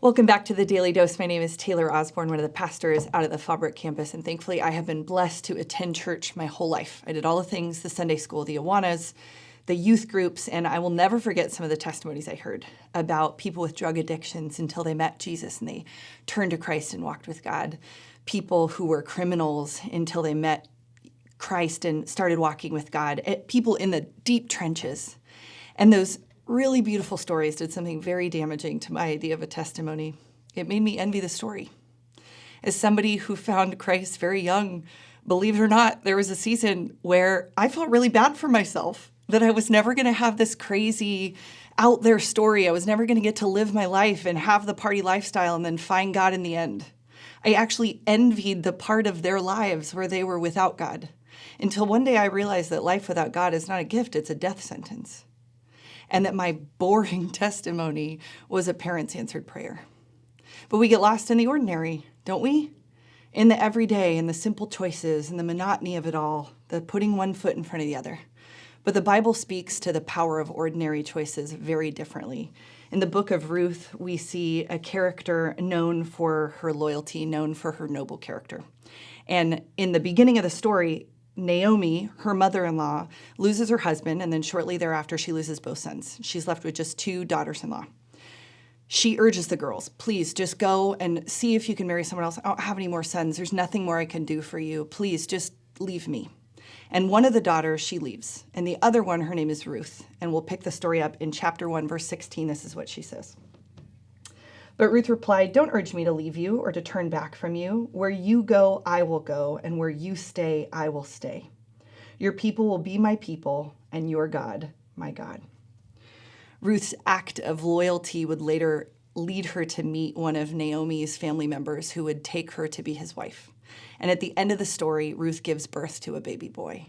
Welcome back to the Daily Dose. My name is Taylor Osborn, one of the pastors out at the Faubrick campus, and thankfully I have been blessed to attend church my whole life. I did all the things, the Sunday school, the Awanas, the youth groups, and I will never forget some of the testimonies I heard about people with drug addictions until they met Jesus and they turned to Christ and walked with God. People who were criminals until they met Christ and started walking with God. People in the deep trenches. And those really beautiful stories did something very damaging to my idea of a testimony. It made me envy the story. As somebody who found Christ very young, believe it or not, there was a season where I felt really bad for myself, that I was never going to have this crazy out there story. I was never going to get to live my life and have the party lifestyle and then find God in the end. I actually envied the part of their lives where they were without God, until one day I realized that life without God is not a gift, it's a death sentence. And that my boring testimony was a parent's answered prayer. But we get lost in the ordinary, don't we? In the everyday, in the simple choices, in the monotony of it all, the putting one foot in front of the other. But the Bible speaks to the power of ordinary choices very differently. In the book of Ruth, we see a character known for her loyalty, known for her noble character. And in the beginning of the story, Naomi, her mother-in-law, loses her husband, and then shortly thereafter, she loses both sons. She's left with just 2 daughters-in-law. She urges the girls, please just go and see if you can marry someone else. I don't have any more sons. There's nothing more I can do for you. Please just leave me. And one of the daughters, she leaves. And the other one, her name is Ruth. And we'll pick the story up in chapter 1, verse 16. This is what she says. But Ruth replied, "Don't urge me to leave you or to turn back from you. Where you go, I will go, and where you stay, I will stay. Your people will be my people, and your God, my God." Ruth's act of loyalty would later lead her to meet one of Naomi's family members who would take her to be his wife. And at the end of the story, Ruth gives birth to a baby boy.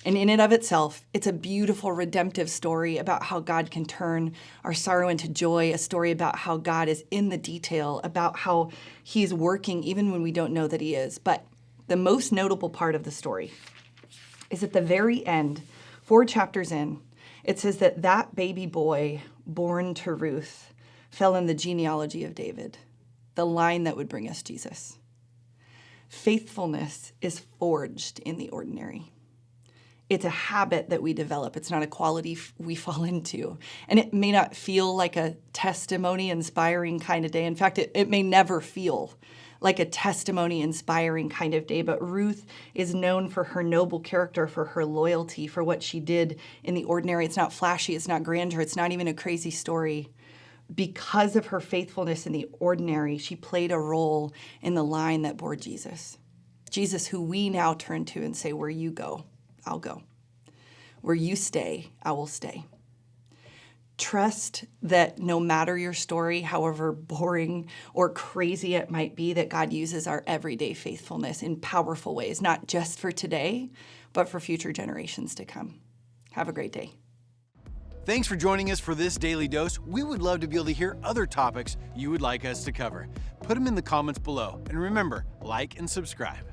And in and of itself, it's a beautiful redemptive story about how God can turn our sorrow into joy, a story about how God is in the detail, about how he's working even when we don't know that he is. But the most notable part of the story is at the very end, 4 chapters in, it says that that baby boy born to Ruth fell in the genealogy of David, the line that would bring us Jesus. Faithfulness is forged in the ordinary. It's a habit that we develop. It's not a quality we fall into. And it may not feel like a testimony inspiring kind of day. In fact, it may never feel like a testimony inspiring kind of day. But Ruth is known for her noble character, for her loyalty, for what she did in the ordinary. It's not flashy. It's not grandeur. It's not even a crazy story. Because of her faithfulness in the ordinary, she played a role in the line that bore Jesus. Jesus, who we now turn to and say, where you go, I'll go. Where you stay, I will stay. Trust that no matter your story, however boring or crazy it might be, that God uses our everyday faithfulness in powerful ways, not just for today, but for future generations to come. Have a great day. Thanks for joining us for this Daily Dose. We would love to be able to hear other topics you would like us to cover. Put them in the comments below. And remember, like and subscribe.